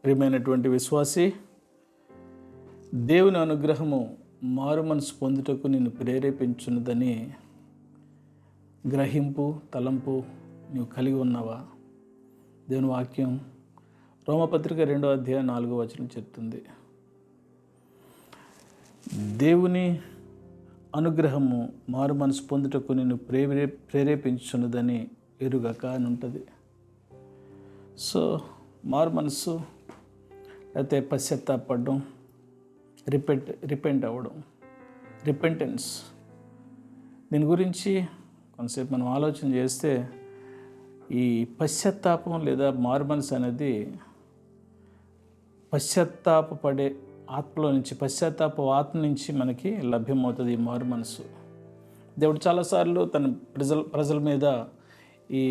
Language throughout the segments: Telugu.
ప్రియమైనటువంటి విశ్వాసి, దేవుని అనుగ్రహము మారు మనసు పొందుటకు నిన్ను ప్రేరేపించున్నదని గ్రహింపు తలంపు నీవు కలిగి ఉన్నావా? దేవుని వాక్యం రోమపత్రిక 2వ అధ్యాయం 4వ వచనం చెప్తుంది. దేవుని అనుగ్రహము మారు మనసు పొందుటకు నిన్ను ప్రేరేపించున్నదని ఎరుగక అని ఉంటుంది. సో మారు మనసు అయితే పశ్చాత్తాపడడం, రిపెంట్ అవ్వడం, రిపెంటెన్స్. దీని గురించి కొంతసేపు మనం ఆలోచన చేస్తే ఈ పశ్చాత్తాపం లేదా మారు మనసు అనేది పశ్చాత్తాపడే ఆత్మలో నుంచి, పశ్చాత్తాప ఆత్మ నుంచి మనకి లభ్యమవుతుంది ఈ మారు మనసు. దేవుడు చాలాసార్లు తన ప్రజల మీద ఈ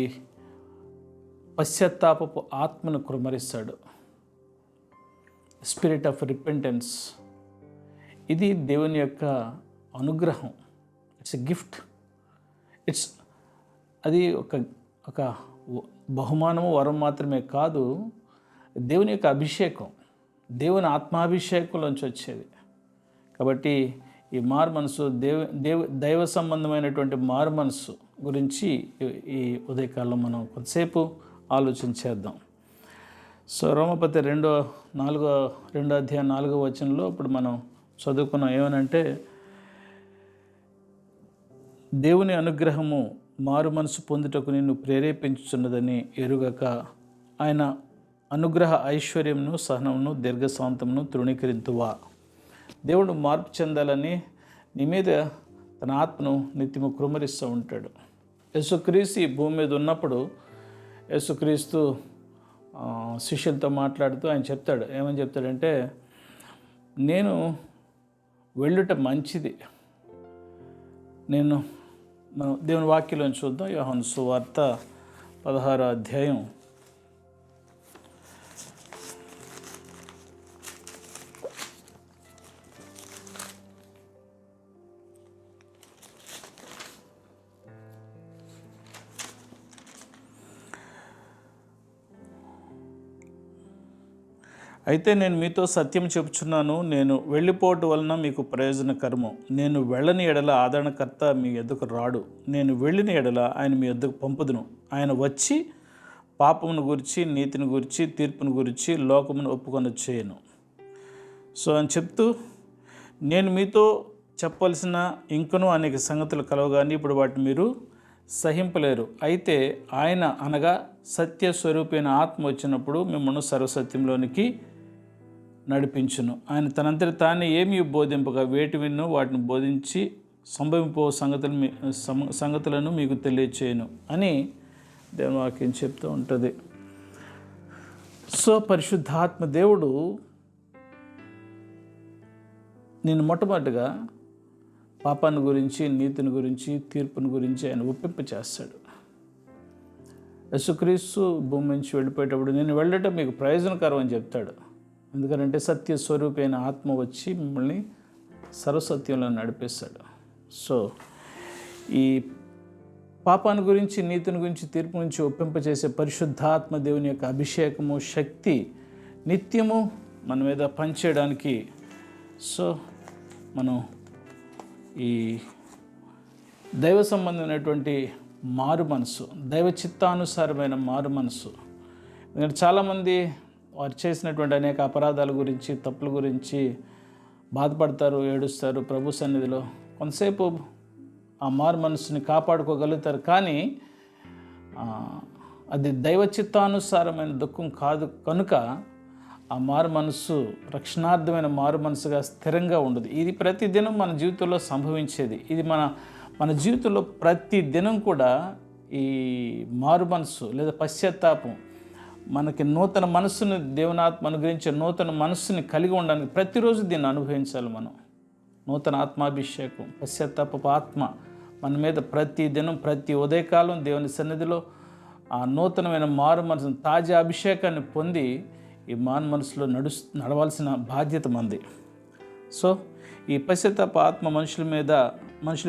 పశ్చాత్తాపపు ఆత్మను కుమ్మరిస్తాడు. Spirit of repentance. ఇది దేవుని యొక్క అనుగ్రహం. It's a gift. అది ఒక బహుమానము, వరం మాత్రమే కాదు, దేవుని యొక్క అభిషేకం, దేవుని ఆత్మాభిషేకంలోంచి వచ్చేది. కాబట్టి ఈ మారు మనసు దైవ సంబంధమైనటువంటి మారు మనసు గురించి ఈ ఉదయకాలంలో మనం కొంతసేపు ఆలోచన చేద్దాం. సో రోమపత్రిక 2వ అధ్యాయం 4వ వచనంలో ఇప్పుడు మనం చదువుకున్నాం. ఏమనంటే, దేవుని అనుగ్రహము మారు మనసు పొందుటకు నిన్ను ప్రేరేపించుచున్నదని ఎరుగక ఆయన అనుగ్రహ ఐశ్వర్యమును, సహనమును, దీర్ఘశాంతమును తృణీకరింతువా. దేవుడు మార్పు చెందాలని నీ మీద తన ఆత్మను నిత్యము కృమ్మరిస్తూ ఉంటాడు. యేసుక్రీస్తు ఈ భూమి మీద ఉన్నప్పుడు యేసుక్రీస్తు శిష్యులతో మాట్లాడుతూ ఆయన చెప్తాడు. ఏమని చెప్తాడంటే, నేను వెళ్ళుట మంచిది. మనం దేవుని వాక్యంలోని చూద్దాం. యోహాను సువార్త 16వ అధ్యాయం 'అయితే నేను మీతో సత్యం చెప్పుచున్నాను, నేను వెళ్ళిపోవటం వలన మీకు ప్రయోజనకరము. నేను వెళ్ళని ఎడల ఆదరణకర్త మీ యొద్దకు రాడు. నేను వెళ్ళిన ఎడల ఆయన మీ యొద్దకు పంపుదును. ఆయన వచ్చి పాపమును గురించి, నీతిని గురించి, తీర్పును గురించి లోకమును ఒప్పుకొని చేయను.' సో అని చెప్తూ, నేను మీతో చెప్పవలసిన ఇంకనూ అనేక సంగతులు కలవగానే ఇప్పుడు వాటిని మీరు సహింపలేరు. అయితే ఆయన అనగా సత్యస్వరూపైన ఆత్మ వచ్చినప్పుడు మిమ్మల్ని సర్వసత్యంలోనికి నడిపించును. ఆయన తనంతటి తానే ఏమీ బోధింపగా వేటి విన్ను వాటిని బోధించి సంభవింపో సంగతులను మీకు తెలియచేయను అని దేవుని వాక్యం చెప్తూ ఉంటుంది. సో పరిశుద్ధాత్మ దేవుడు నేను మొట్టమొదటిగా పాపాన్ని గురించి, నీతిని గురించి, తీర్పుని గురించి ఆయన ఒప్పింప చేస్తాడు. యేసుక్రీస్తు భూమి నుంచి వెళ్ళిపోయేటప్పుడు నేను వెళ్ళటం మీకు ప్రయోజనకరం అని చెప్తాడు. ఎందుకంటే సత్య స్వరూపైన ఆత్మ వచ్చి మిమ్మల్ని సర్వసత్యంలో నడిపిస్తాడు. సో ఈ పాపాన్ని గురించి, నీతిని గురించి, తీర్పు గురించి ఒప్పింపచేసే పరిశుద్ధాత్మ దేవుని యొక్క అభిషేకము, శక్తి నిత్యము మన మీద పనిచేయడానికి సో మనం ఈ దైవ సంబంధమైనటువంటి మారు మనసు, దైవ చిత్తానుసారమైన మారు మనసు. ఎందుకంటే చాలామంది వారు చేసినటువంటి అనేక అపరాధాల గురించి, తప్పుల గురించి బాధపడతారు, ఏడుస్తారు. ప్రభు సన్నిధిలో కొంతసేపు ఆ మారు మనసుని కాపాడుకోగలుగుతారు. కానీ అది దైవ చిత్తానుసారమైన దుఃఖం కాదు కనుక ఆ మారు మనసు రక్షణార్థమైన మారు మనసుగా స్థిరంగా ఉండదు. ఇది ప్రతిదినం మన జీవితంలో సంభవించేది. ఇది మన జీవితంలో ప్రతి దినం కూడా ఈ మారు మనసు లేదా పశ్చాత్తాపం మనకి నూతన మనస్సుని, దేవునాత్మ అనుగ్రహించే నూతన మనస్సుని కలిగి ఉండడానికి ప్రతిరోజు దీన్ని అనుభవించాలి. మనం నూతన ఆత్మాభిషేకం, పశ్చాత్తాప ఆత్మ మన మీద ప్రతి దినం, ప్రతి ఉదయకాలం దేవుని సన్నిధిలో ఆ నూతనమైన మారు మనసును, తాజా అభిషేకాన్ని పొంది ఈ మారు మనసులో నడవాల్సిన బాధ్యత మంది. సో ఈ పశ్చాత్తాప ఆత్మ మనుషుల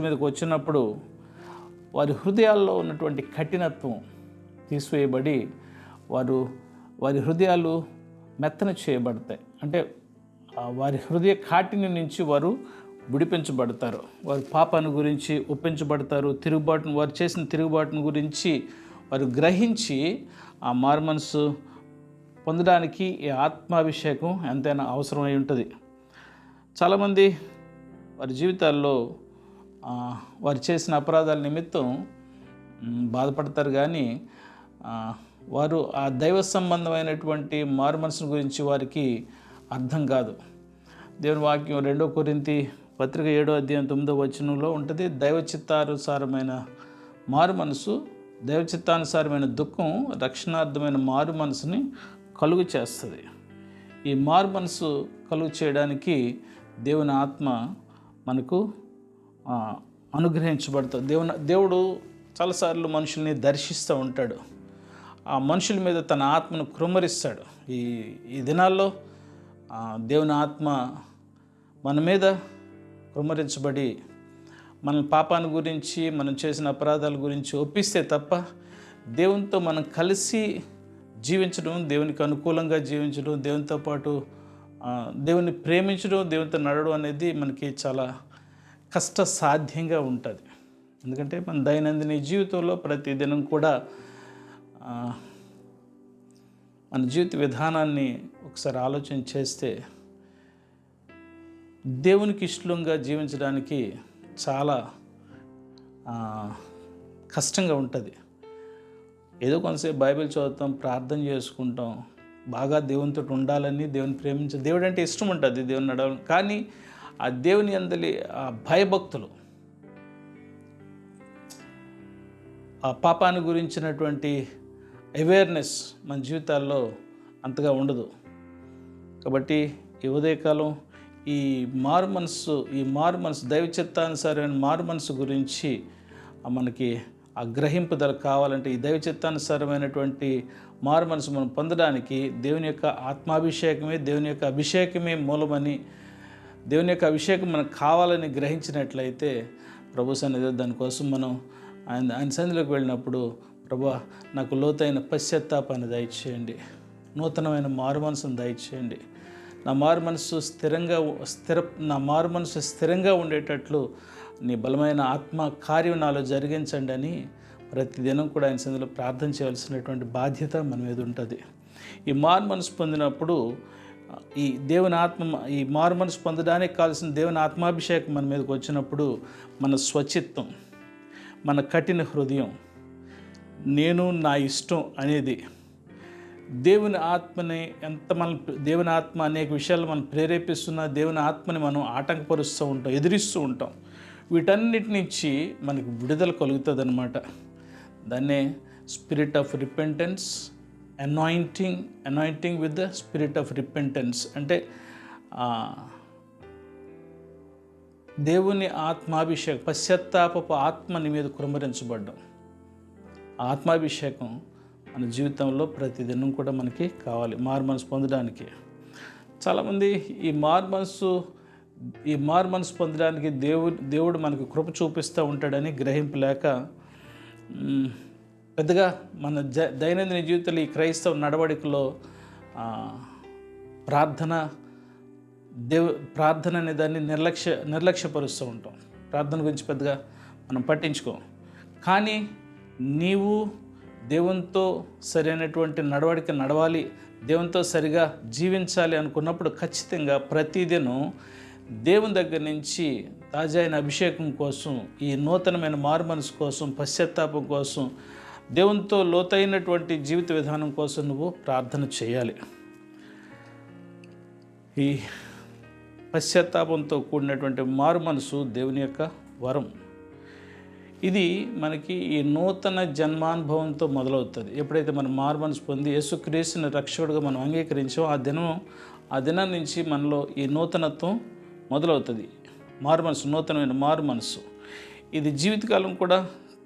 మీదకి వచ్చినప్పుడు వారి హృదయాల్లో ఉన్నటువంటి కఠినత్వం తీసివేయబడి వారి హృదయాలు మెత్తన చేయబడతాయి. అంటే వారి హృదయ కాఠిన్య నుంచి వారు విడిపించబడతారు. వారి పాపాన్ని గురించి ఒప్పించబడతారు. వారు చేసిన తిరుగుబాటును గురించి వారు గ్రహించి ఆ మారుమనసు పొందడానికి ఈ ఆత్మాభిషేకం ఎంతైనా అవసరమై ఉంటుంది. చాలామంది వారి జీవితాల్లో వారు చేసిన అపరాధాల నిమిత్తం బాధపడతారు, కానీ వారు ఆ దైవ సంబంధమైనటువంటి మారుమనసు గురించి వారికి అర్థం కాదు. దేవుని వాక్యం 2 కొరింథీ పత్రిక 7వ అధ్యాయం 9వ వచనంలో ఉంటుంది, దైవ చిత్తానుసారమైన మారుమనసు, దైవ చిత్తానుసారమైన దుఃఖం రక్షణార్థమైన మారు మనసుని కలుగు చేస్తుంది. ఈ మారు మనసు కలుగు చేయడానికి దేవుని ఆత్మ మనకు అనుగ్రహించబడుతుంది. దేవుడు చాలాసార్లు మనుషుల్ని దర్శిస్తూ ఉంటాడు. ఆ మనుషుల మీద తన ఆత్మను కృమ్మరిస్తాడు. ఈ దినాల్లో దేవుని ఆత్మ మన మీద కృమ్మరించబడి మన పాపాన్ని గురించి, మనం చేసిన అపరాధాల గురించి ఒప్పిస్తే తప్ప దేవునితో మనం కలిసి జీవించడం, దేవునికి అనుకూలంగా జీవించడం, దేవునితో పాటు దేవుని ప్రేమించడం, దేవునితో నడవడం అనేది మనకి చాలా కష్టసాధ్యంగా ఉంటుంది. ఎందుకంటే మన దైనందిన జీవితంలో ప్రతిదినం కూడా మన జీవిత విధానాన్ని ఒకసారి ఆలోచన చేస్తే దేవునికి ఇష్టంగా జీవించడానికి చాలా కష్టంగా ఉంటుంది. ఏదో కొంతసేపు బైబిల్ చదువుతాం, ప్రార్థన చేసుకుంటాం, బాగా దేవునితో ఉండాలని, దేవుని ప్రేమించే దేవుడు అంటే ఇష్టం ఉంటుంది, దేవుని నడవాలి. కానీ ఆ దేవుని అందలి ఆ భయభక్తులు, ఆ పాపాన్ని గురించినటువంటి అవేర్నెస్ మన జీవితాల్లో అంతగా ఉండదు. కాబట్టి ఈ ఉదయకాలం ఈ మారు మనసు దైవ చిత్తానుసారమైన మారు మనసు గురించి మనకి ఆ గ్రహింపుదల కావాలంటే, ఈ దైవ చిత్తానుసారమైనటువంటి మారు మనసు మనం పొందడానికి దేవుని యొక్క ఆత్మాభిషేకమే, దేవుని యొక్క అభిషేకమే మూలమని, దేవుని యొక్క అభిషేకం మనకు కావాలని గ్రహించినట్లయితే ప్రభు సన్నిధిలో దానికోసం మనం ఆయన సన్నిధిలోకి వెళ్ళినప్పుడు, ప్రభువా నాకు లోతైన పశ్చాత్తాపాన్ని దయచేయండి, నూతనమైన మారు మనసును దయచేయండి, నా మారు మనసు స్థిరంగా ఉండేటట్లు నీ బలమైన ఆత్మ కార్యం నాలో జరిగించండి అని ప్రతిదినం కూడా ఆయన సన్నిధిలో ప్రార్థన చేయాల్సినటువంటి బాధ్యత మన మీద ఉంటుంది. ఈ మారు మనసు పొందినప్పుడు ఈ దేవుని ఆత్మ, ఈ మారు మనసు పొందడానికి కావాల్సిన దేవుని ఆత్మాభిషేకం మన మీదకి వచ్చినప్పుడు మన స్వచిత్తం, మన కఠిన హృదయం, నేను నా ఇష్టం అనేది దేవుని ఆత్మని దేవుని ఆత్మ అనేక విషయాలు మనం ప్రేరేపిస్తున్న దేవుని ఆత్మని మనం ఆటంకపరుస్తూ ఉంటాం, ఎదిరిస్తూ ఉంటాం. వీటన్నిటి నుంచి మనకు విడుదల కలుగుతుంది అన్నమాట. దాన్నే spirit of repentance, anointing with the spirit of repentance. అంటే దేవుని ఆత్మాభిషేకం, పశ్చాత్తాపపు ఆత్మని మీద కుమ్మరించబడ్డం. ఆత్మాభిషేకం మన జీవితంలో ప్రతిదినం కూడా మనకి కావాలి మారు మనసు పొందడానికి. చాలామంది ఈ మారు మనసు పొందడానికి దేవుడు మనకు కృప చూపిస్తూ ఉంటాడని గ్రహింపలేక పెద్దగా మన దైనందిన జీవితంలో ఈ క్రైస్తవ నడవడికలో ప్రార్థన అనే దాన్ని నిర్లక్ష్యపరుస్తూ ఉంటాం. ప్రార్థన గురించి పెద్దగా మనం పట్టించుకోం. కానీ నీవు దేవునితో సరైనటువంటి నడవడిక నడవాలి, దేవునితో సరిగా జీవించాలి అనుకున్నప్పుడు ఖచ్చితంగా ప్రతిదినం దేవుని దగ్గర నుంచి తాజా అయిన అభిషేకం కోసం, ఈ నూతనమైన మారు మనసు కోసం, పశ్చాత్తాపం కోసం, దేవునితో లోతైనటువంటి జీవిత విధానం కోసం నువ్వు ప్రార్థన చేయాలి. ఈ పశ్చాత్తాపంతో కూడినటువంటి మారు మనసు దేవుని యొక్క వరం. ఇది మనకి ఈ నూతన జన్మానుభవంతో మొదలవుతుంది. ఎప్పుడైతే మనం మారు మనసు పొంది యేసుక్రీస్తుని రక్షకుడిగా మనం అంగీకరించామో ఆ దినం నుంచి మనలో ఈ నూతనత్వం మొదలవుతుంది. మారు మనసు, నూతనమైన మారు మనసు ఇది జీవితకాలం కూడా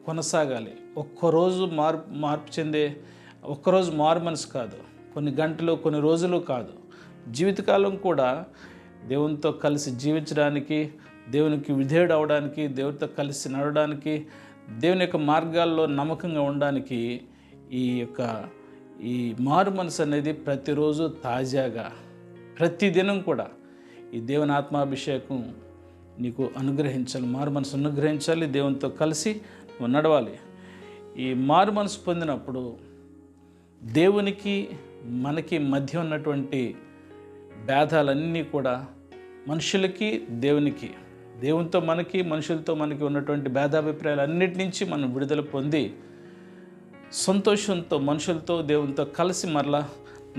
కొనసాగాలి. ఒక్కరోజు మార్పు చెందే ఒక్కరోజు మారు మనసు కాదు, కొన్ని గంటలు, కొన్ని రోజులు కాదు, జీవితకాలం కూడా దేవునితో కలిసి జీవించడానికి, దేవునికి విధేయుడు అవడానికి, దేవునితో కలిసి నడవడానికి, దేవుని యొక్క మార్గాల్లో నమ్మకంగా ఉండడానికి ఈ మారు మనసు అనేది ప్రతిరోజు తాజాగా ప్రతిదినం కూడా ఈ దేవుని ఆత్మాభిషేకం నీకు అనుగ్రహించాలి, మారు మనసు అనుగ్రహించాలి, దేవునితో కలిసి నువ్వు నడవాలి. ఈ మారు మనసు పొందినప్పుడు దేవునికి మనకి మధ్య ఉన్నటువంటి భేదాలన్నీ కూడా మనుషులకి దేవునికి, దేవునితో మనకి మనుషులతో మనకి ఉన్నటువంటి భేదాభిప్రాయాలు అన్నిటి నుంచి మనం విడుదల పొంది సంతోషంతో మనుషులతో దేవునితో కలిసి మరలా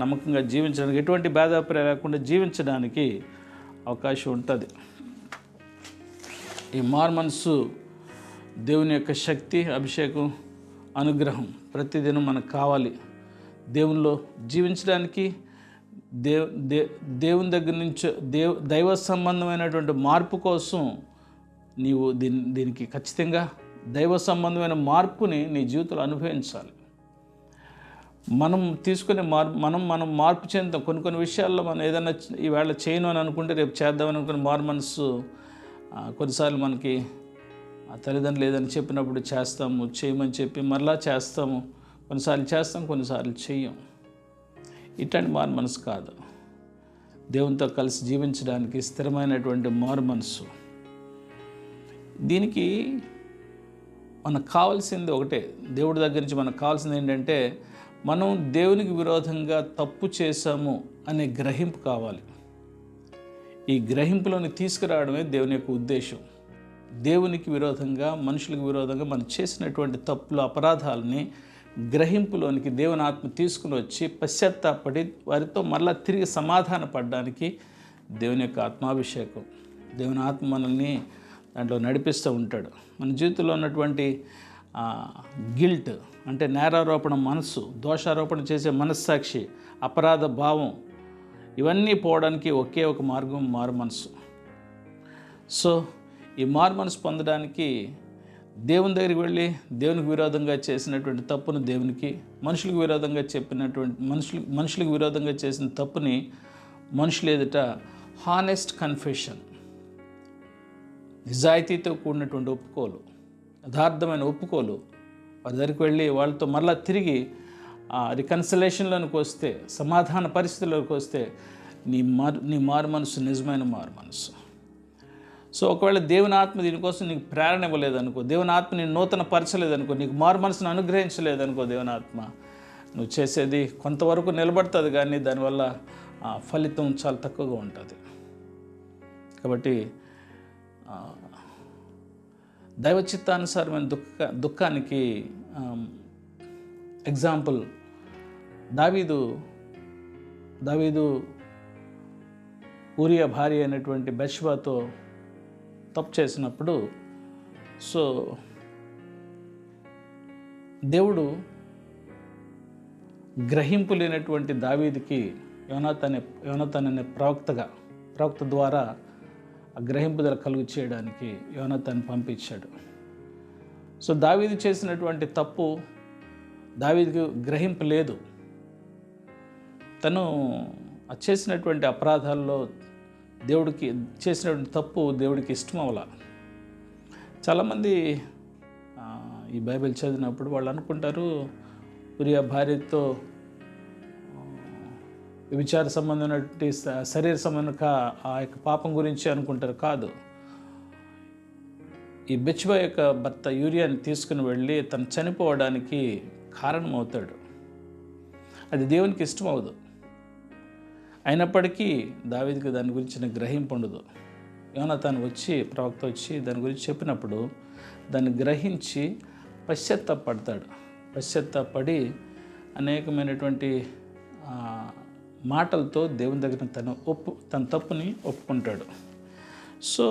నమ్మకంగా జీవించడానికి, ఎటువంటి భేదాభిప్రాయాలు లేకుండా జీవించడానికి అవకాశం ఉంటుంది. ఈ మారు మనసు దేవుని యొక్క శక్తి, అభిషేకం, అనుగ్రహం ప్రతిదినం మనకు కావాలి. దేవునిలో జీవించడానికి దేవుని దగ్గర నుంచి దైవ సంబంధమైనటువంటి మార్పు కోసం నీవు దీనికి ఖచ్చితంగా దైవ సంబంధమైన మార్పుని నీ జీవితంలో అనుభవించాలి. మనం తీసుకునే మనం మార్పు చెందుతాం. కొన్ని విషయాల్లో మనం ఏదైనా ఈవేళ చేయను అని అనుకుంటే రేపు చేద్దామని అనుకుని మారు మనసు కొన్నిసార్లు మనకి తల్లిదండ్రులు ఏదైనా చెప్పినప్పుడు చేస్తాము, చేయమని చెప్పి మరలా చేస్తాము, కొన్నిసార్లు చేస్తాం, కొన్నిసార్లు చెయ్యం. ఇట్లాంటి మారు మనసు కాదు. దేవునితో కలిసి జీవించడానికి స్థిరమైనటువంటి మారు మనసు. దీనికి మనకు కావాల్సింది ఒకటే, దేవుడి దగ్గర నుంచి మనకు కావాల్సింది ఏంటంటే మనం దేవునికి విరోధంగా తప్పు చేశాము అనే గ్రహింపు కావాలి. ఈ గ్రహింపులోని తీసుకురావడమే దేవుని యొక్క ఉద్దేశం. దేవునికి విరోధంగా, మనుషులకు విరోధంగా మనం చేసినటువంటి తప్పులు, అపరాధాలని గ్రహింపులోనికి దేవుని ఆత్మ తీసుకుని వచ్చి పశ్చాత్తాపడి వారితో మరలా తిరిగి సమాధాన పడడానికి దేవుని యొక్క ఆత్మాభిషేకం, దేవుని ఆత్మ మనల్ని దాంట్లో నడిపిస్తూ ఉంటాడు. మన జీవితంలో ఉన్నటువంటి గిల్ట్ అంటే నేరారోపణ మనసు, దోషారోపణ చేసే మనస్సాక్షి, అపరాధ భావం, ఇవన్నీ పోవడానికి ఒకే ఒక మార్గం మారు మనసు. సో ఈ మారు మనసు పొందడానికి దేవుని దగ్గరికి వెళ్ళి దేవునికి విరోధంగా చేసినటువంటి తప్పును దేవునికి, మనుషులకు విరోధంగా మనుషులకు విరోధంగా చేసిన తప్పుని మనుషులు ఎదుట హానెస్ట్ కన్ఫెషన్, నిజాయితీతో కూడినటువంటి ఒప్పుకోలు, యథార్థమైన ఒప్పుకోలు, వారి దగ్గరికి వెళ్ళి వాళ్ళతో మరలా తిరిగి రికన్సిలేషన్లోనికి వస్తే, సమాధాన పరిస్థితుల్లోకి వస్తే నీ మారు మనసు నిజమైన మారు మనసు. సో ఒకవేళ దేవుని ఆత్మ దీనికోసం నీకు ప్రేరణ ఇవ్వలేదనుకో, దేవుని ఆత్మ నేను నూతన పరచలేదనుకో, నీకు మారు మనసును అనుగ్రహించలేదనుకో దేవుని ఆత్మ, నువ్వు చేసేది కొంతవరకు నిలబడుతుంది కానీ దానివల్ల ఫలితం చాలా తక్కువగా ఉంటుంది. కాబట్టి దైవ చిత్తానుసారమైన దుఃఖానికి ఎగ్జాంపుల్ దావీదు ఊరియా భార్య అయినటువంటి బెత్షెబాతో తప్పు చేసినప్పుడు, సో గ్రహింపు లేనటువంటి దావీదుకి యోనాతాన్ అనే ప్రవక్త ద్వారా ఆ గ్రహింపుదల కలుగు చేయడానికి యోనాతాన్ పంపించాడు. సో దావీదు చేసినటువంటి తప్పు, దావీదుకి గ్రహింపు లేదు. తను చేసినటువంటి అపరాధాల్లో దేవుడికి చేసినటువంటి తప్పు దేవుడికి ఇష్టం అవ్వాల. చాలామంది ఈ బైబిల్ చదివినప్పుడు వాళ్ళు అనుకుంటారు ఊరియా భార్యతో విచార సంబంధమైనటువంటి శరీర సంబంధం ఆ యొక్క పాపం గురించి అనుకుంటారు. కాదు, ఈ బెత్షెబా యొక్క భర్త యూరియాని తీసుకుని వెళ్ళి తను చనిపోవడానికి కారణమవుతాడు. అది దేవునికి ఇష్టం అవ్వదు. అయినప్పటికీ దావీదుకి దాని గురించిన గ్రహింపు ఉండదు. యోనాతాను ప్రవక్త వచ్చి దాని గురించి చెప్పినప్పుడు దాన్ని గ్రహించి పశ్చాత్తాపడి అనేకమైనటువంటి మాటలతో దేవుని దగ్గర తన తప్పుని ఒప్పుకుంటాడు. సో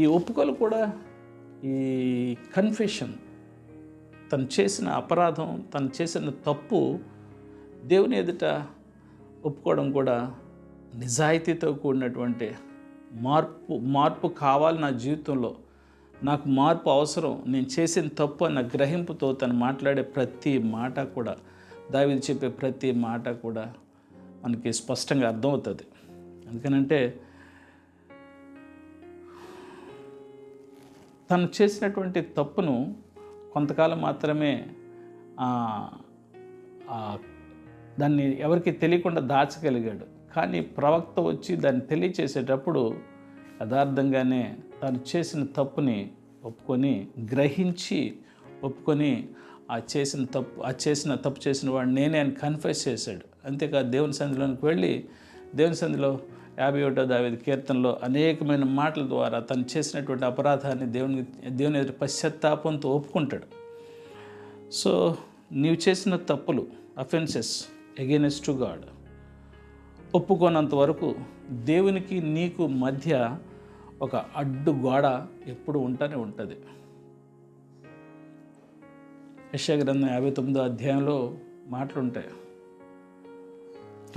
ఈ ఒప్పుకోలు కూడా, ఈ కన్ఫెషన్, తను చేసిన అపరాధం, తను చేసిన తప్పు దేవుని ఎదుట ఒప్పుకోవడం కూడా నిజాయితీతో కూడినటువంటి మార్పు కావాలి నా జీవితంలో, నాకు మార్పు అవసరం, నేను చేసిన తప్పు అన్న గ్రహింపుతో తను మాట్లాడే ప్రతి మాట కూడా, దావీదు చెప్పే ప్రతి మాట కూడా మనకి స్పష్టంగా అర్థమవుతుంది. ఎందుకనంటే తను చేసినటువంటి తప్పును కొంతకాలం మాత్రమే ఆ దాన్ని ఎవరికి తెలియకుండా దాచగలిగాడు. కానీ ప్రవక్త వచ్చి దాన్ని తెలియచేసేటప్పుడు యథార్థంగానే తాను చేసిన తప్పుని ఒప్పుకొని, గ్రహించి ఒప్పుకొని, ఆ చేసిన తప్పు చేసిన వాడు నేనే అని కన్ఫెస్ చేశాడు. అంతేకాదు దేవుని సన్నిధిలోనికి వెళ్ళి దేవుని సన్నిధిలో 51వ దావీదు కీర్తనలో అనేకమైన మాటల ద్వారా తను చేసినటువంటి అపరాధాన్ని దేవుని ఎదురు పశ్చాత్తాపంతో ఒప్పుకుంటాడు. సో నీవు చేసిన తప్పులు, అఫెన్సెస్ అగైనెస్ట్ టు గాడ్, ఒప్పుకోనంత వరకు దేవునికి నీకు మధ్య ఒక అడ్డు గోడ ఎప్పుడు ఉంటూనే ఉంటుంది. యెషయా గ్రంథం 59వ అధ్యాయంలో మాటలుంటాయి.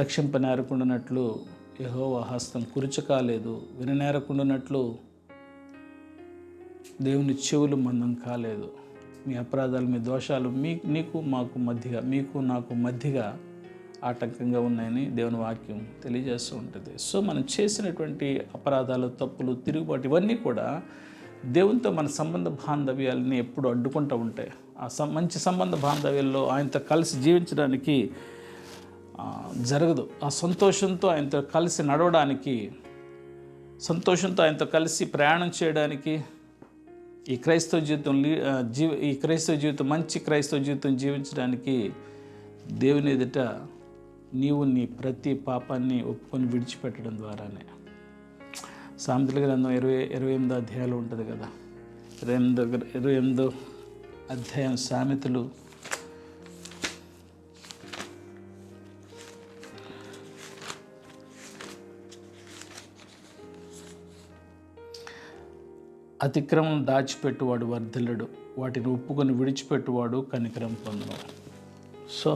రక్షింపనేరకుండానట్లు యెహోవా హస్తం కురుచ కాలేదు, విననేరకుండానట్లు దేవుని చెవులు మందం కాలేదు. మీ అపరాధాలు, మీ దోషాలు నీకు నాకు మధ్యగా ఆటంకంగా ఉన్నాయని దేవుని వాక్యం తెలియజేస్తూ ఉంటుంది. సో మనం చేసినటువంటి అపరాధాలు, తప్పులు, తిరుగుబాటు ఇవన్నీ కూడా దేవునితో మన సంబంధ బాంధవ్యాలని ఎప్పుడు అడ్డుకుంటూ ఉంటాయి. ఆ మంచి సంబంధ బాంధవ్యాల్లో ఆయనతో కలిసి జీవించడానికి జరగదు. ఆ సంతోషంతో ఆయనతో కలిసి నడవడానికి, సంతోషంతో ఆయనతో కలిసి ప్రయాణం చేయడానికి, ఈ క్రైస్తవ జీవితం మంచి క్రైస్తవ జీవితం జీవించడానికి దేవుని ఎదుట నీవు నీ ప్రతి పాపాన్ని ఒప్పుకొని విడిచిపెట్టడం ద్వారానే. సామెతల గ్రంథం 28వ అధ్యాయంలో ఉంటుంది కదా, 28వ అధ్యాయం సామెతలు అతిక్రమం దాచిపెట్టువాడు వర్ధిల్లడు, వాటిని ఒప్పుకొని విడిచిపెట్టువాడు కనికరం పొందును. సో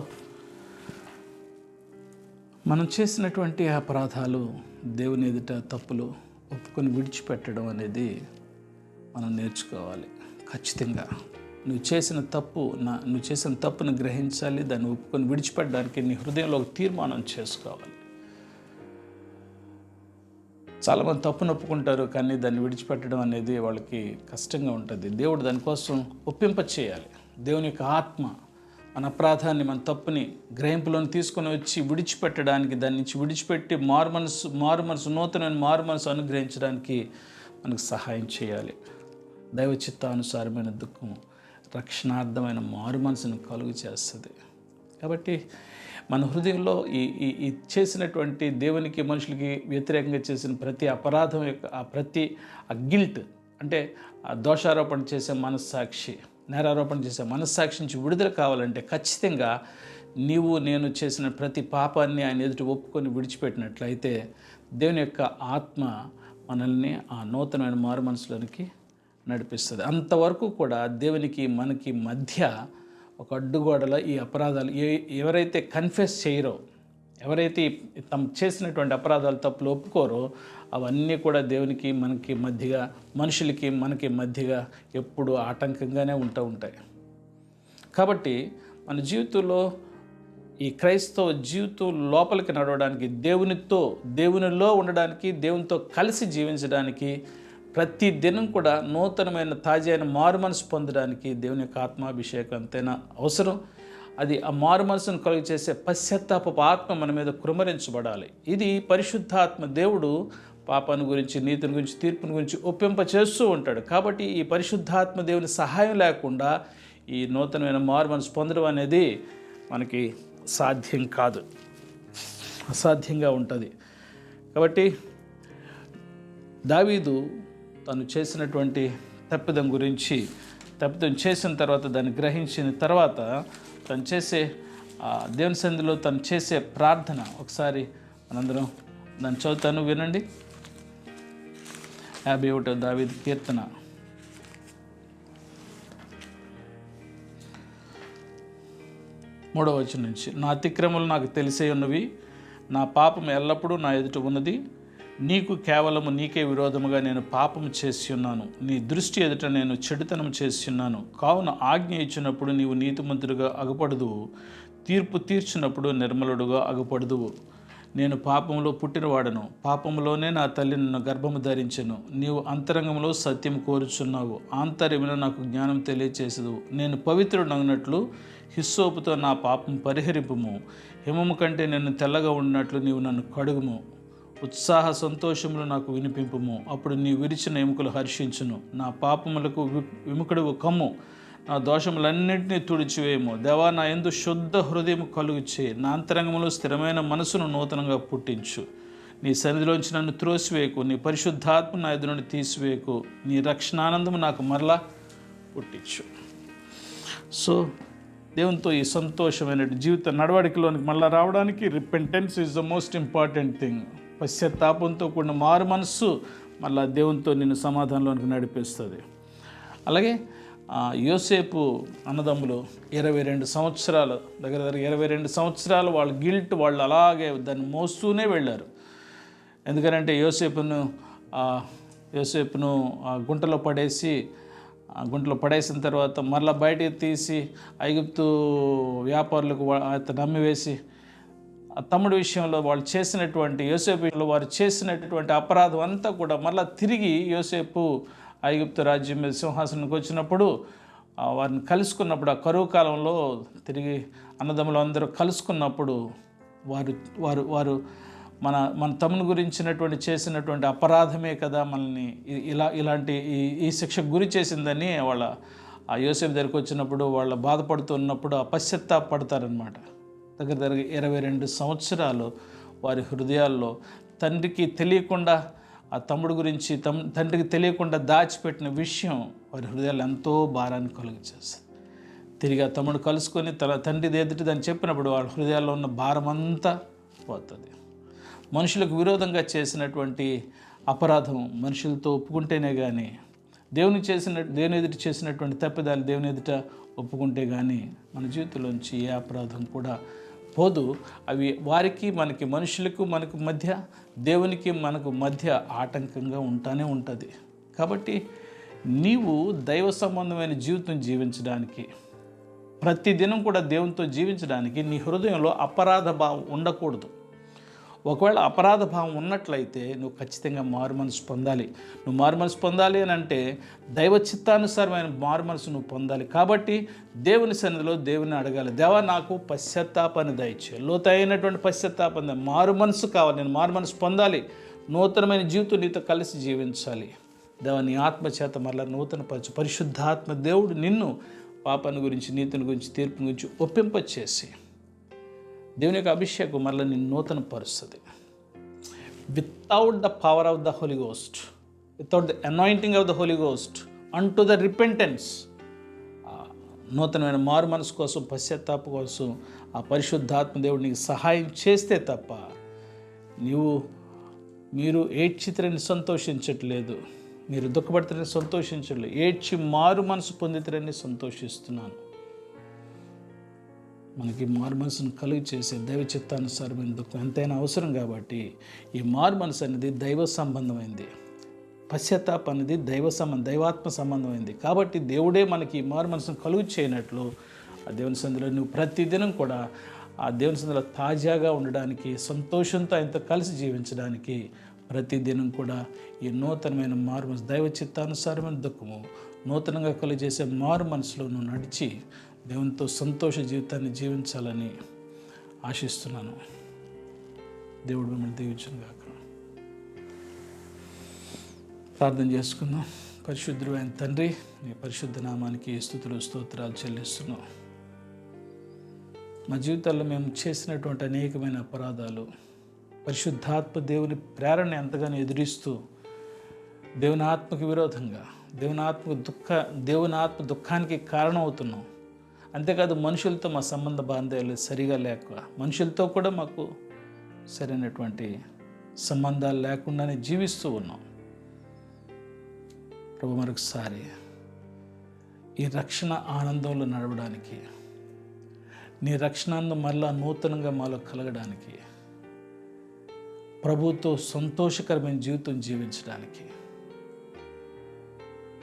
మనం చేసినటువంటి అపరాధాలు, దేవుని ఎదుట తప్పులు ఒప్పుకొని విడిచిపెట్టడం అనేది మనం నేర్చుకోవాలి. ఖచ్చితంగా నువ్వు చేసిన తప్పును గ్రహించాలి, దాన్ని ఒప్పుకొని విడిచిపెట్టడానికి నీ హృదయంలో ఒక తీర్మానం చేసుకోవాలి. చాలామంది తప్పును ఒప్పుకుంటారు, కానీ దాన్ని విడిచిపెట్టడం అనేది వాళ్ళకి కష్టంగా ఉంటుంది. దేవుడు దానికోసం ఒప్పింప చేయాలి. దేవుని యొక్క ఆత్మ మన అపరాధాన్ని, మన తప్పుని గ్రహింపులోని తీసుకొని వచ్చి విడిచిపెట్టడానికి, దాని నుంచి విడిచిపెట్టి నూతనమైన మారు మనసు అనుగ్రహించడానికి మనకు సహాయం చేయాలి. దైవ చిత్తానుసారమైన దుఃఖం రక్షణార్థమైన మారు మనసును కలుగు చేస్తుంది. కాబట్టి మన హృదయంలో ఈ చేసినటువంటి దేవునికి మనుషులకి వ్యతిరేకంగా చేసిన ప్రతి అపరాధం యొక్క ప్రతి గిల్ట్, అంటే ఆ దోషారోపణ చేసే మనస్సాక్షి, నేరారోపణ చేసే మనస్సాక్షి నుంచి విడుదల కావాలంటే ఖచ్చితంగా నేను చేసిన ప్రతి పాపాన్ని ఆయన ఎదుటి ఒప్పుకొని విడిచిపెట్టినట్లయితే దేవుని యొక్క ఆత్మ మనల్ని ఆ నూతనమైన మారు మనసులోనికి నడిపిస్తుంది. అంతవరకు కూడా దేవునికి మనకి మధ్య ఒక అడ్డుగోడలో ఈ అపరాధాలు ఎవరైతే కన్ఫెస్ చేయరో, ఎవరైతే తమ చేసినటువంటి అపరాధాలు, తప్పులు ఒప్పుకోరో, అవన్నీ కూడా దేవునికి మనకి మధ్యగా, మనుషులకి మనకి మధ్యగా ఎప్పుడు ఆటంకంగానే ఉంటాయి. కాబట్టి మన జీవితంలో ఈ క్రైస్తవ జీవితం లోపలికి నడవడానికి, దేవునిలో ఉండడానికి, దేవునితో కలిసి జీవించడానికి, ప్రతి దినం కూడా నూతనమైన తాజైన మారు మనసు పొందడానికి దేవుని యొక్క ఆత్మాభిషేకం ఎంతైనా అవసరం. అది ఆ మారు మనసును కలుగు చేసే పశ్చాత్తాపపు ఆత్మ మన మీద కృమ్మరించబడాలి. ఇది పరిశుద్ధాత్మ దేవుడు పాపాన్ని గురించి, నీతిని గురించి, తీర్పుని గురించి ఒప్పింప చేస్తూ ఉంటాడు. కాబట్టి ఈ పరిశుద్ధాత్మ దేవుని సహాయం లేకుండా ఈ నూతనమైన మారు మనసు పొందడం అనేది మనకి సాధ్యం కాదు, అసాధ్యంగా ఉంటుంది. కాబట్టి దావీదు తను చేసినటువంటి తప్పిదం చేసిన తర్వాత, దాన్ని గ్రహించిన తర్వాత తను చేసే దేవుని సన్నిధిలో తను చేసే ప్రార్థన ఒకసారి మనందరం దాన్ని చదువుతాను, వినండి. 51వ దావీదు కీర్తన 3వ వచనం నుంచి, నా అతిక్రమలు నాకు తెలిసే ఉన్నవి, నా పాపం ఎల్లప్పుడూ నా ఎదుట ఉన్నది. నీకే విరోధముగా నేను పాపము చేసి ఉన్నాను, నీ దృష్టి ఎదుట నేను చెడుతనం చేసి ఉన్నాను. కావున ఆజ్ఞ ఇచ్చినప్పుడు నీవు నీతిమంతుడుగా అగుపడదువు, తీర్పు తీర్చినప్పుడు నిర్మలుడుగా అగుపడదువు. నేను పాపంలో పుట్టినవాడను, పాపంలోనే నా తల్లి నన్ను గర్భము ధరించెను. నీవు అంతరంగంలో సత్యం కోరుచున్నావు, ఆంతర్యములో నాకు జ్ఞానం తెలియచేసదు. నేను పవిత్రుడగినట్లు హిస్సోపుతో నా పాపం పరిహరింపుము, హిమము కంటే నేను తెల్లగా ఉన్నట్లు నీవు నన్ను కడుగుము. ఉత్సాహ సంతోషములు నాకు వినిపింపుము, అప్పుడు నీ విరిచిన ఎముకలు హర్షించును. నా పాపములకు విముఖుడు కమ్ము, నా దోషములన్నింటినీ తుడిచివేయము. దేవా, నా యందు శుద్ధ హృదయం కలుగు చేయి, నా అంతరంగంలో స్థిరమైన మనసును నూతనంగా పుట్టించు. నీ సన్నిధిలోంచి నన్ను త్రోసివేయకు, నీ పరిశుద్ధాత్మ నా ఎదురు నుండి తీసివేయకు. నీ రక్షణానందము నాకు మరలా పుట్టించు. సో దేవునితో ఈ సంతోషమైన జీవిత నడవడికలోనికి మళ్ళీ రావడానికి repentance is the most important thing. పశ్చాత్తాపంతో కూడిన మారు మనస్సు మళ్ళీ దేవునితో నిన్ను సమాధానంలోనికి నడిపిస్తుంది. అలాగే యోసేపు అన్నదమ్ములు 22 సంవత్సరాలు, దగ్గర 22 సంవత్సరాలు వాళ్ళ గిల్ట్, వాళ్ళు అలాగే దాన్ని మోస్తూనే వెళ్ళారు. ఎందుకంటే యోసేపును గుంటలో పడేసిన తర్వాత మరలా బయటికి తీసి ఐగుప్తు వ్యాపారులకు అతను నమ్మివేసి, తమ్ముడి విషయంలో వాళ్ళు చేసినటువంటి యోసేపు విషయంలో వారు చేసినటువంటి అపరాధం అంతా కూడా మరలా తిరిగి యోసేపు ఐగుప్తు రాజ్యం మీద సింహాసనానికి వచ్చినప్పుడు వారిని కలుసుకున్నప్పుడు, ఆ కరువు కాలంలో తిరిగి అన్నదమ్ములు అందరూ కలుసుకున్నప్పుడు వారు మన తమ్ముని గురించినటువంటి చేసినటువంటి అపరాధమే కదా మనల్ని ఇలాంటి ఈ శిక్షకు గురి చేసిందని ఆ యోసేపు దగ్గరికి వచ్చినప్పుడు వాళ్ళు బాధపడుతున్నప్పుడు ఆ పశ్చాత్తాపడతారనమాట. దగ్గర 22 సంవత్సరాలు వారి హృదయాల్లో తండ్రికి తెలియకుండా, ఆ తమ్ముడు గురించి తండ్రికి తెలియకుండా దాచిపెట్టిన విషయం వారి హృదయాలు ఎంతో భారాన్ని కలుగచేస్తుంది. తిరిగి ఆ తమ్ముడు కలుసుకొని తండ్రి ఎదుటి దాన్ని చెప్పినప్పుడు వాళ్ళ హృదయాల్లో ఉన్న భారం అంతా పోతుంది. మనుషులకు విరోధంగా చేసినటువంటి అపరాధం మనుషులతో ఒప్పుకుంటేనే కానీ, దేవుని ఎదుటి చేసినటువంటి తప్పిదాలు దేవుని ఎదుట ఒప్పుకుంటే కానీ మన జీవితంలోంచి ఏ అపరాధం కూడా పోదు. అవి వారికి, మనకి, మనుషులకు మనకు మధ్య, దేవునికి మనకు మధ్య ఆటంకంగా ఉంటానే ఉంటుంది. కాబట్టి నీవు దైవ సంబంధమైన జీవితం జీవించడానికి, ప్రతిదినం కూడా దేవునితో జీవించడానికి నీ హృదయంలో అపరాధ భావం ఉండకూడదు. ఒకవేళ అపరాధ భావం ఉన్నట్లయితే నువ్వు ఖచ్చితంగా మారు మనసు పొందాలి. నువ్వు మారు మనసు పొందాలి అని అంటే దైవ చిత్తానుసారమైన మారు మనసు నువ్వు పొందాలి. కాబట్టి దేవుని సన్నిధిలో దేవుని అడగాలి, దేవా నాకు పశ్చాత్తాపాన్ని దయచేయి, లోతైనటువంటి పశ్చాత్తాపాన్ని, మారు మనసు కావాలి, నేను మారు మనసు పొందాలి, నూతనమైన జీవితం నీతో కలిసి జీవించాలి. దేవా నీ ఆత్మ చేత మరలా నూతన పరిశుద్ధాత్మ దేవుడు నిన్ను పాపాన్ని గురించి, నీతిని గురించి, తీర్పుని గురించి ఒప్పింపచేసి దేవుని యొక్క అభిషేకం మరలా నిన్ను నూతన పరుస్తుంది. Without the power of the Holy Ghost, without the anointing of the Holy Ghost అంటూ ద రిపెంటెన్స్, నూతనమైన మారు మనసు కోసం, పశ్చాత్తాప కోసం ఆ పరిశుద్ధాత్మ దేవుడు నీకు సహాయం చేస్తే తప్ప మీరు ఏడ్చితరని సంతోషించట్లేదు, మీరు దుఃఖపడతారని సంతోషించట్లేదు, ఏడ్చి మారు మనసు పొందితరని సంతోషిస్తున్నాను. మనకి మారు మనసును కలుగు చేసే దైవ చిత్తానుసారమైన దుఃఖం ఎంతైనా అవసరం. కాబట్టి ఈ మారు మనసు అనేది దైవ సంబంధమైంది, పశ్చాత్తాపం అనేది దైవాత్మ సంబంధమైంది. కాబట్టి దేవుడే మనకి ఈ మారు మనసును కలుగు చేయనట్లు ఆ దేవుని సన్నిధిలో నువ్వు ప్రతిదినం కూడా ఆ దేవుని సన్నిధిలో తాజాగా ఉండడానికి, సంతోషంతో ఆయనతో కలిసి జీవించడానికి ప్రతిదినం కూడా ఈ నూతనమైన మారు మనసు, దైవ చిత్తానుసారమైన దుఃఖము, నూతనంగా కలుగు చేసే మారు మనసులో నువ్వు నడిచి దేవునితో సంతోష జీవితాన్ని జీవించాలని ఆశిస్తున్నాను. దేవుడు మిమ్మల్ని దీవించును గాక. ప్రార్థన చేసుకుందాం. పరిశుద్ధుడైన తండ్రి, నీ పరిశుద్ధ నామానికి స్తుతులు స్తోత్రాలు చెల్లిస్తున్నాం. మా జీవితాల్లో మేము చేసినటువంటి అనేకమైన అపరాధాలు, పరిశుద్ధాత్మ దేవుని ప్రేరణ ఎంతగానో ఎదురిస్తూ దేవుని ఆత్మకు విరోధంగా, దేవుని ఆత్మ దుఃఖానికి కారణం అవుతున్నాం. అంతేకాదు మనుషులతో మా సంబంధ బాంధాలు సరిగా లేక, మనుషులతో కూడా మాకు సరైనటువంటి సంబంధాలు లేకుండానే జీవిస్తూ ఉన్నాం. ప్రభు మరొకసారి ఈ రక్షణ ఆనందంలో నడవడానికి, నీ రక్షణాన్ని మళ్ళా నూతనంగా మాలో కలగడానికి, ప్రభుతో సంతోషకరమైన జీవితం జీవించడానికి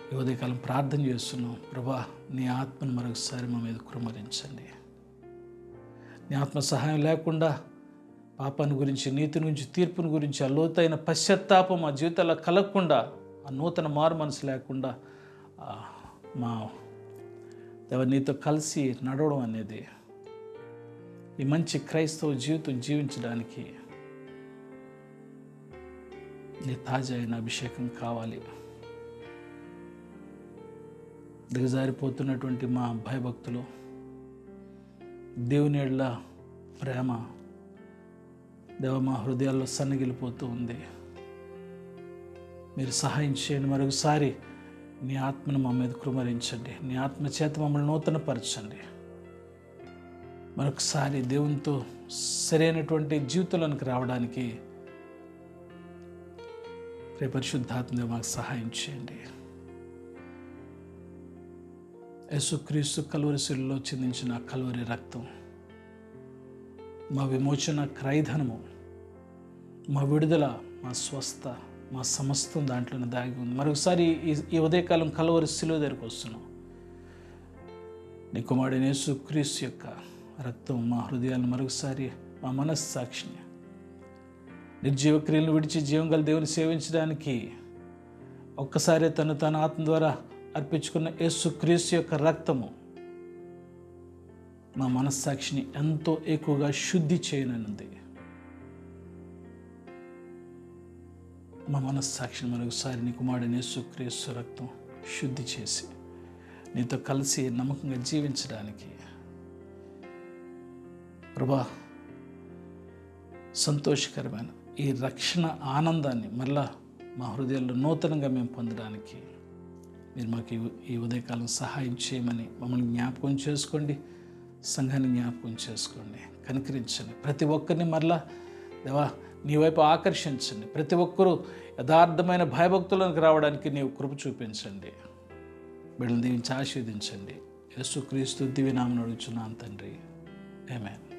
ఈ ఉదయకాలం ప్రార్థన చేస్తున్నాం. ప్రభా నీ ఆత్మను మరొకసారి మా మీద కుమ్మరించండి. నీ ఆత్మ సహాయం లేకుండా పాపాన్ని గురించి, నీతిని గురించి, తీర్పుని గురించి ఆ లోతైన పశ్చాత్తాపం మా జీవితాల్లో కలగకుండా, ఆ నూతన మారు మనసు లేకుండా మా దేవ నీతో కలిసి నడవడం అనేది, ఈ మంచి క్రైస్తవ జీవితం జీవించడానికి నీ తాజా అయిన అభిషేకం కావాలి. దిగజారిపోతున్నటువంటి మా భయభక్తులు, దేవుని యెడల ప్రేమ దేవ మా హృదయాల్లో సన్నగిలిపోతూ ఉంది. మీరు సహాయం చేయండి. మరొకసారి నీ ఆత్మను మా మీద కృమరించండి. నీ ఆత్మ చేత మమ్మల్ని నూతనపరచండి. మరొకసారి దేవునితో సరైనటువంటి జీవితంలోనికి రావడానికి పరిశుద్ధాత్మ మాకు సహాయం చేయండి. యేసుక్రీస్తు కల్వరి శిలువలో చిందించిన కల్వరి రక్తం మా విమోచన క్రయధనము, మా విడుదల, మా స్వస్థ, మా సమస్తం దాంట్లోనే దాగి ఉంది. మరొకసారి ఈ ఉదయకాలం కల్వరి శిలువ దగ్గరికి వస్తున్నాం. నీ కుమారుడైన యేసుక్రీస్తు యొక్క రక్తం మా హృదయాలను మరొకసారి మా మనస్సాక్షిని నిర్జీవ క్రియలను విడిచి జీవం గల దేవుని సేవించడానికి ఒక్కసారి తన ఆత్మ ద్వారా అర్పించుకున్న యేసుక్రీస్తు యొక్క రక్తము మా మనస్సాక్షిని ఎంతో ఎక్కువగా శుద్ధి చేయనుంది. మా మనస్సాక్షిని మరొకసారి నీ కుమారుడైన యేసుక్రీస్తు రక్తం శుద్ధి చేసి నీతో కలిసి నమ్మకంగా జీవించడానికి ప్రభా సంతోషకరమైన ఈ రక్షణ ఆనందాన్ని మళ్ళా మా హృదయాల్లో నూతనంగా మేము పొందడానికి మీరు మాకు ఈ ఉదయకాలం సహాయం చేయమని మమ్మల్ని జ్ఞాపకం చేసుకోండి. సంఘాన్ని జ్ఞాపకం చేసుకోండి. కనికరించండి. ప్రతి ఒక్కరిని మరలా దేవా నీ వైపు ఆకర్షించండి. ప్రతి ఒక్కరూ యథార్థమైన భయభక్తులకు రావడానికి నీవు కృప చూపించండి. బిడ్డలను దీవించి ఆశీర్వదించండి. యేసుక్రీస్తు దివ్యనామమున అడుగుచున్నాను తండ్రి. ఆమేన్.